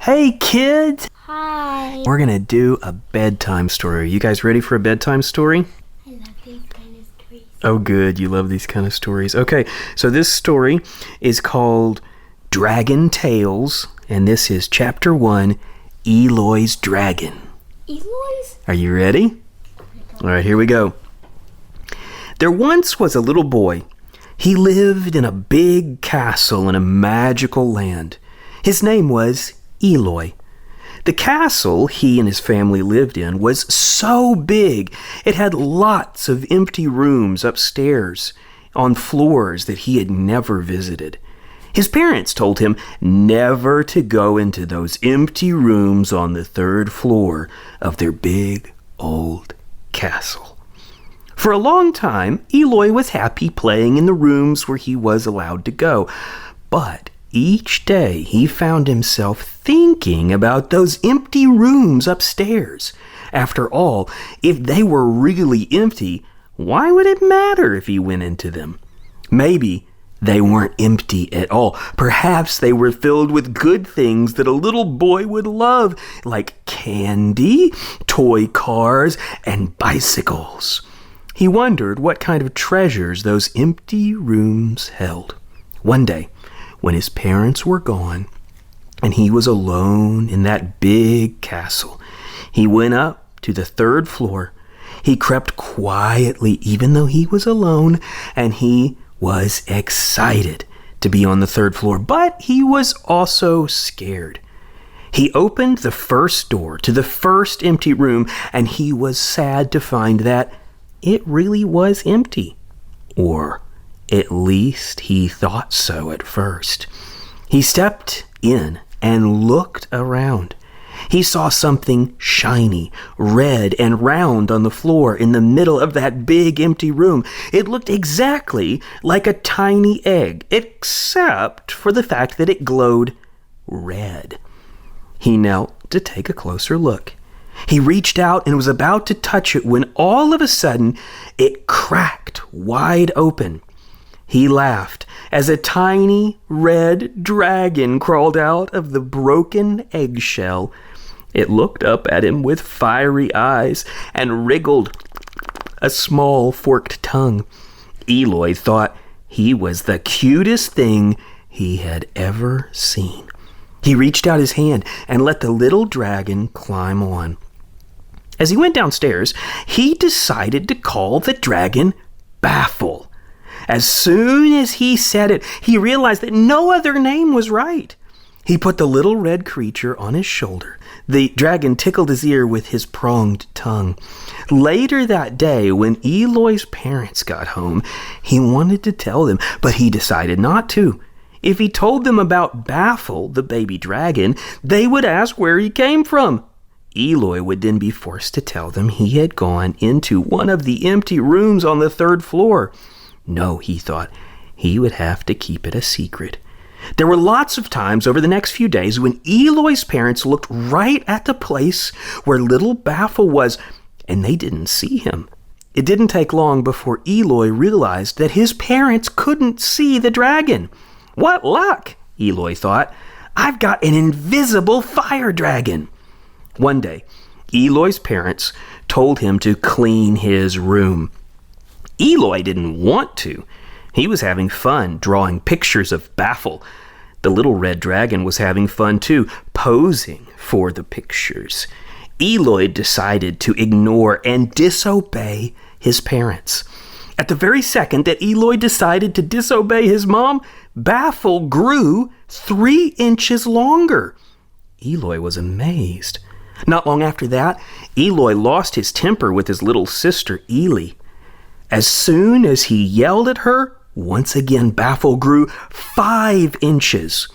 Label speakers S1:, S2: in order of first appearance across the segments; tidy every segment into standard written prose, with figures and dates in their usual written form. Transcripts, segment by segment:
S1: Hey kids!
S2: Hi.
S1: We're gonna do a bedtime story. Are you guys ready for a bedtime story?
S2: I love these kind of stories.
S1: Oh good, you love these kind of stories. Okay, so this story is called Dragon Tales, and this is chapter 1, Eloy's Dragon.
S2: Eloy's?
S1: Are you ready? Alright, here we go. There once was a little boy. He lived in a big castle in a magical land. His name was Eloy. The castle he and his family lived in was so big, it had lots of empty rooms upstairs on floors that he had never visited. His parents told him never to go into those empty rooms on the 3rd floor of their big old castle. For a long time, Eloy was happy playing in the rooms where he was allowed to go, but each day he found himself thinking about those empty rooms upstairs. After all, if they were really empty, why would it matter if he went into them? Maybe they weren't empty at all. Perhaps they were filled with good things that a little boy would love, like candy, toy cars, and bicycles. He wondered what kind of treasures those empty rooms held. One day, when his parents were gone and he was alone in that big castle, he went up to the 3rd floor. He crept quietly, even though he was alone, and he was excited to be on the 3rd floor, but he was also scared. He opened the first door to the first empty room, and he was sad to find that it really was empty. Or at least he thought so at first. He stepped in and looked around. He saw something shiny, red, and round on the floor in the middle of that big empty room. It looked exactly like a tiny egg, except for the fact that it glowed red. He knelt to take a closer look. He reached out and was about to touch it when all of a sudden it cracked wide open. He laughed as a tiny red dragon crawled out of the broken eggshell. It looked up at him with fiery eyes and wriggled a small forked tongue. Eloy thought he was the cutest thing he had ever seen. He reached out his hand and let the little dragon climb on. As he went downstairs, he decided to call the dragon Baffle. As soon as he said it, he realized that no other name was right. He put the little red creature on his shoulder. The dragon tickled his ear with his pronged tongue. Later that day, when Eloy's parents got home, he wanted to tell them, but he decided not to. If he told them about Baffle, the baby dragon, they would ask where he came from. Eloy would then be forced to tell them he had gone into one of the empty rooms on the 3rd floor. No, he thought, he would have to keep it a secret. There were lots of times over the next few days when Eloy's parents looked right at the place where little Baffle was, and they didn't see him. It didn't take long before Eloy realized that his parents couldn't see the dragon. What luck, Eloy thought. I've got an invisible fire dragon. One day, Eloy's parents told him to clean his room. Eloy didn't want to. He was having fun drawing pictures of Baffle. The little red dragon was having fun too, posing for the pictures. Eloy decided to ignore and disobey his parents. At the very second that Eloy decided to disobey his mom, Baffle grew 3 inches longer. Eloy was amazed. Not long after that, Eloy lost his temper with his little sister, Ely. As soon as he yelled at her, once again Baffle grew 5 inches.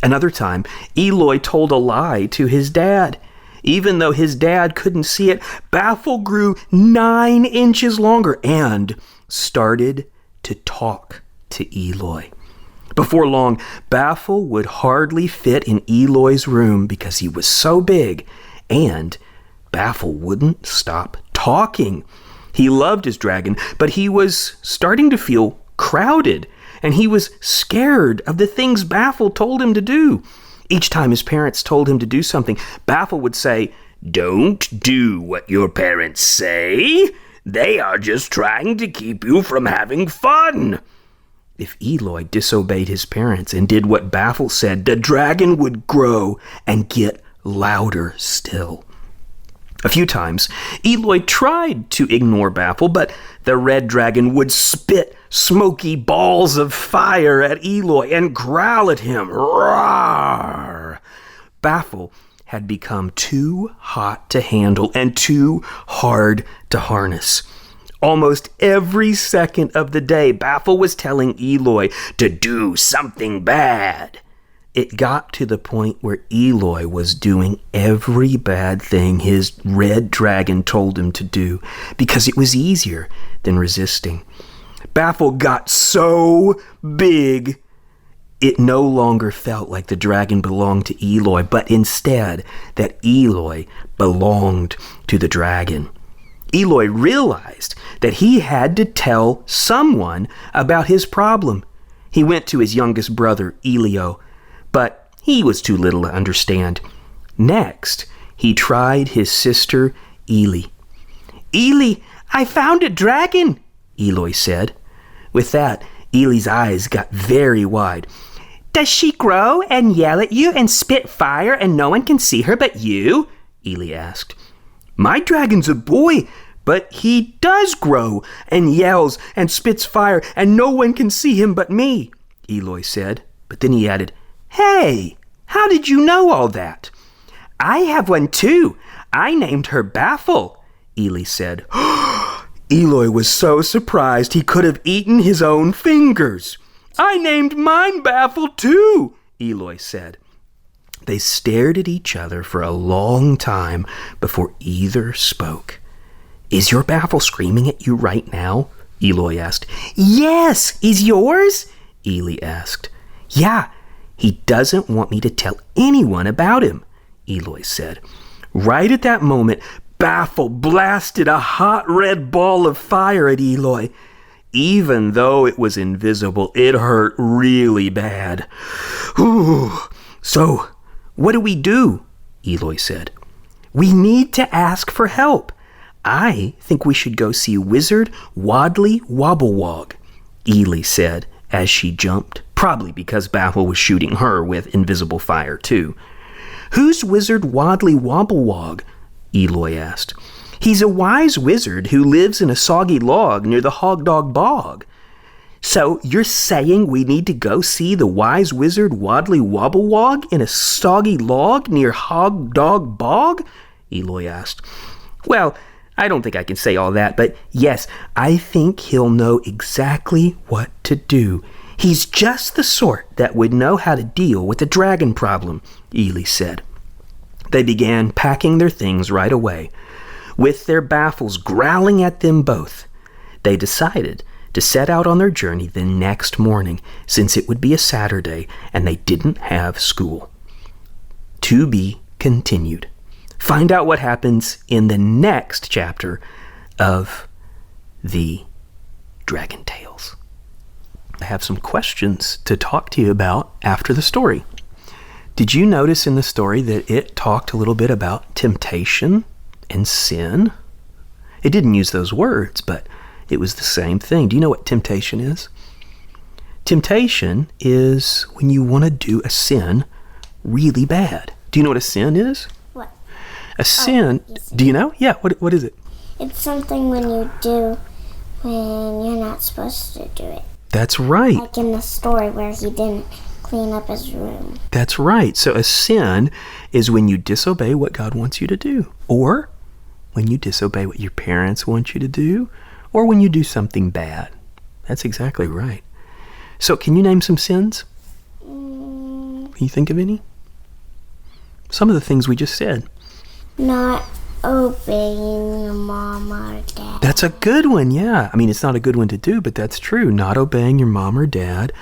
S1: Another time, Eloy told a lie to his dad. Even though his dad couldn't see it, Baffle grew 9 inches longer and started to talk to Eloy. Before long, Baffle would hardly fit in Eloy's room because he was so big, and Baffle wouldn't stop talking. He loved his dragon, but he was starting to feel crowded, and he was scared of the things Baffle told him to do. Each time his parents told him to do something, Baffle would say, "Don't do what your parents say. They are just trying to keep you from having fun." If Eloy disobeyed his parents and did what Baffle said, the dragon would grow and get louder still. A few times, Eloy tried to ignore Baffle, but the red dragon would spit smoky balls of fire at Eloy and growl at him. Roar! Baffle had become too hot to handle and too hard to harness. Almost every second of the day, Baffle was telling Eloy to do something bad. It got to the point where Eloy was doing every bad thing his red dragon told him to do because it was easier than resisting. Baffle got so big, it no longer felt like the dragon belonged to Eloy, but instead that Eloy belonged to the dragon. Eloy realized that he had to tell someone about his problem. He went to his youngest brother, Eloy, but he was too little to understand. Next, he tried his sister, Eloy. "Eloy, I found a dragon," Eloy said. With that, Eloy's eyes got very wide. "Does she grow and yell at you and spit fire and no one can see her but you?" Eloy asked. "My dragon's a boy, but he does grow and yells and spits fire and no one can see him but me," Eloy said. But then he added, "Hey, how did you know all that?" "I have one too. I named her Baffle," Eloy said. Eloy was so surprised he could have eaten his own fingers. "I named mine Baffle too," Eloy said. They stared at each other for a long time before either spoke. "Is your Baffle screaming at you right now?" Eloy asked. "Yes, is yours?" Eloy asked. "Yeah, he doesn't want me to tell anyone about him," Eloy said. Right at that moment, Baffle blasted a hot red ball of fire at Eloy. Even though it was invisible, it hurt really bad. "Ooh, so, what do we do?" Eloy said. "We need to ask for help. I think we should go see Wizard Wadley Wobblewog," Eloy said as she jumped, probably because Baffle was shooting her with invisible fire too. "Who's Wizard Wadley Wobblewog?" Eloy asked. "He's a wise wizard who lives in a soggy log near the Hog Dog Bog." "So you're saying we need to go see the wise wizard Wadley Wobblewog in a soggy log near Hog Dog Bog?" Eloy asked. "Well, I don't think I can say all that, but yes, I think he'll know exactly what to do. He's just the sort that would know how to deal with the dragon problem," Eloy said. They began packing their things right away. With their baffles growling at them both, they decided to set out on their journey the next morning, since it would be a Saturday and they didn't have school. To be continued. Find out what happens in the next chapter of the Dragon Tales. I have some questions to talk to you about after the story. Did you notice in the story that it talked a little bit about temptation and sin? It didn't use those words, but it was the same thing. Do you know what temptation is? Temptation is when you want to do a sin really bad. Do you know what a sin is?
S2: What?
S1: A sin, do you know? Yeah, what is it?
S2: It's something when you do when you're not supposed to do it.
S1: That's right.
S2: Like in the story where he didn't clean up his room.
S1: That's right. So a sin is when you disobey what God wants you to do, or when you disobey what your parents want you to do, or when you do something bad. That's exactly right. So can you name some sins? Can you think of any? Some of the things we just said.
S2: Not obeying your mom or dad.
S1: That's a good one, yeah. I mean, it's not a good one to do, but that's true. Not obeying your mom or dad.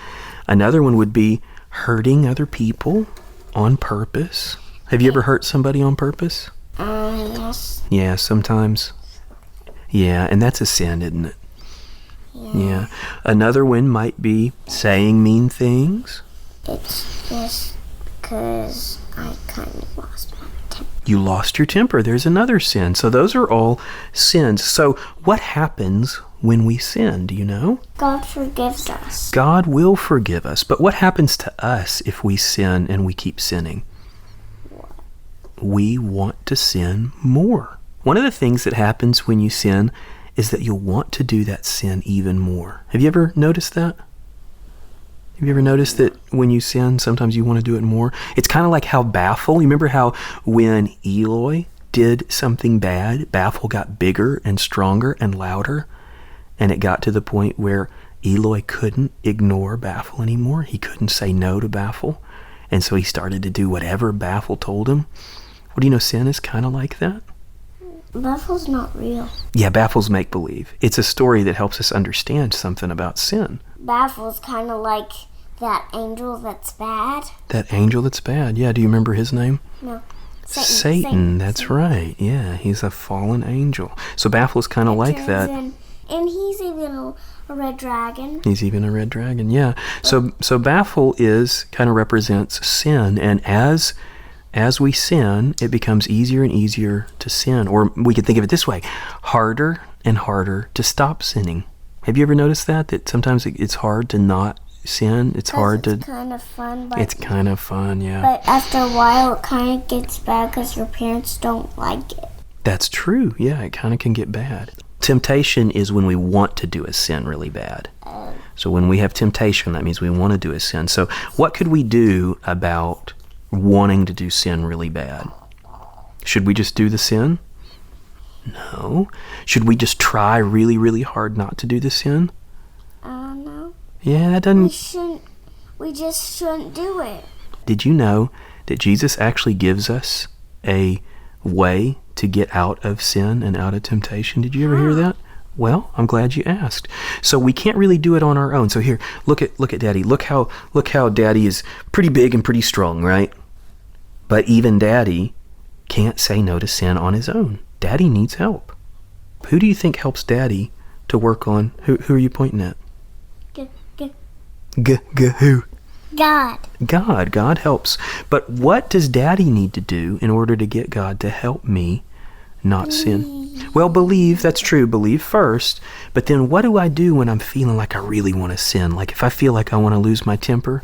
S1: Another one would be hurting other people on purpose. Have you ever hurt somebody on purpose?
S2: Yes.
S1: Yeah, sometimes. Yeah, and that's a sin, isn't it? Yeah. Another one might be saying mean things.
S2: It's just because I kind of lost my temper.
S1: You lost your temper. There's another sin. So those are all sins. So what happens when we sin? Do you know?
S2: God forgives us.
S1: God will forgive us. But what happens to us if we sin and we keep sinning?
S2: What?
S1: We want to sin more. One of the things that happens when you sin is that you'll want to do that sin even more. Have you ever noticed that? Have you ever noticed that when you sin, sometimes you want to do it more? It's kind of like how Baffle, you remember how when Eloy did something bad, Baffle got bigger and stronger and louder, and it got to the point where Eloy couldn't ignore Baffle anymore. He couldn't say no to Baffle, and so he started to do whatever Baffle told him. Well, do you know sin is kind of like that?
S2: Baffle's not real.
S1: Yeah, Baffle's make-believe. It's a story that helps us understand something about sin.
S2: Baffle's kind of like that angel that's bad.
S1: That angel that's bad. Yeah, do you remember his name?
S2: No.
S1: Satan. That's right. Yeah, he's a fallen angel. So Baffle's kind of like that.
S2: And he's even a red dragon.
S1: He's even a red dragon, yeah. So Baffle kind of represents sin, and as we sin, it becomes easier and easier to sin. Or we could think of it this way, harder and harder to stop sinning. Have you ever noticed that? That sometimes it's hard to not sin? It's hard to...
S2: It's kind of fun. But
S1: it's kind of fun, yeah.
S2: But after a while, it kind of gets bad because your parents don't like it.
S1: That's true, yeah. It kind of can get bad. Temptation is when we want to do a sin really bad. So when we have temptation, that means we want to do a sin. So what could we do about wanting to do sin really bad? Should we just do the sin? No. Should we just try really, really hard not to do the sin?
S2: No.
S1: Yeah, that doesn't...
S2: We just shouldn't do it.
S1: Did you know that Jesus actually gives us a way to get out of sin and out of temptation? Did you ever hear that? Well, I'm glad you asked. So we can't really do it on our own. So here, look at Daddy. Look how Daddy is pretty big and pretty strong, right? But even Daddy can't say no to sin on his own. Daddy needs help. Who do you think helps Daddy to work on? Who are you pointing at? Who?
S2: God.
S1: God helps. But what does Daddy need to do in order to get God to help me not sin? Well, believe, that's true. Believe first. But then what do I do when I'm feeling like I really want to sin? Like if I feel like I want to lose my temper?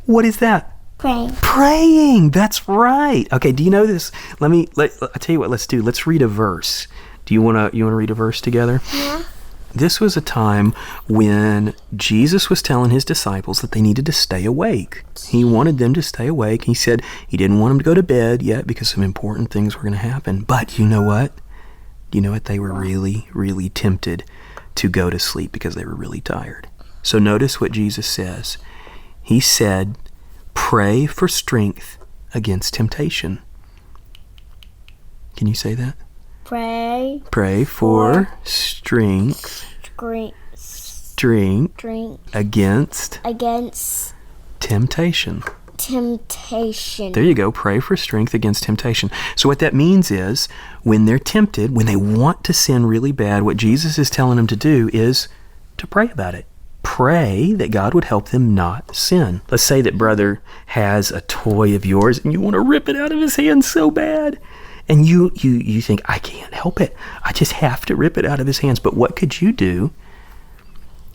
S1: What is that? Praying. That's right. Okay, do you know this? I'll tell you what let's do. Let's read a verse. Do you want to read a verse together?
S2: Yeah.
S1: This was a time when Jesus was telling his disciples that they needed to stay awake. He wanted them to stay awake. He said he didn't want them to go to bed yet because some important things were going to happen. But you know what? They were really, really tempted to go to sleep because they were really tired. So notice what Jesus says. He said, pray for strength against temptation. Can you say that? Pray for strength against temptation. There you go. Pray for strength against temptation. So what that means is when they're tempted, when they want to sin really bad, what Jesus is telling them to do is to pray about it. Pray that God would help them not sin. Let's say that brother has a toy of yours and you want to rip it out of his hand so bad. And you think, I can't help it. I just have to rip it out of his hands. But what could you do?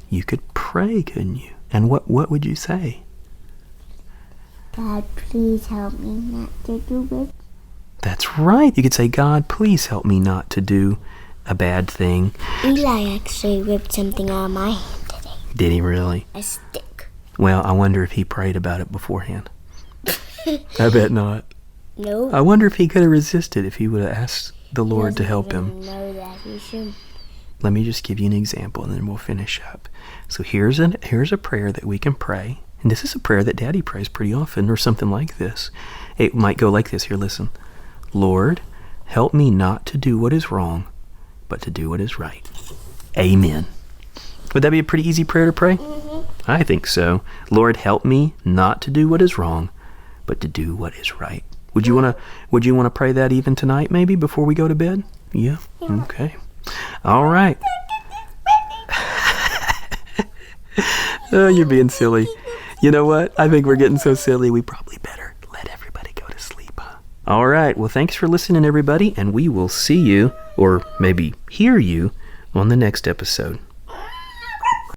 S1: You could pray, couldn't you? And what would you say?
S2: God, please help me not to do it.
S1: That's right. You could say, God, please help me not to do a bad thing.
S2: Eli actually ripped something out of my hand today.
S1: Did he really?
S2: A stick.
S1: Well, I wonder if he prayed about it beforehand. I bet not.
S2: No.
S1: I wonder if he could have resisted if he would have asked the Lord to help him.
S2: Know that he should.
S1: Let me just give you an example and then we'll finish up. So here's a prayer that we can pray. And this is a prayer that Daddy prays pretty often, or something like this. It might go like this. Here, listen. Lord, help me not to do what is wrong, but to do what is right. Amen. Would that be a pretty easy prayer to pray? Mm-hmm. I think so. Lord, help me not to do what is wrong, but to do what is right. Would you want to pray that even tonight, maybe, before we go to bed? Yeah? Okay. All right. Oh, you're being silly. You know what? I think we're getting so silly, we probably better let All right. Well, thanks for listening, everybody, and we will see you, or maybe hear you, on the next episode.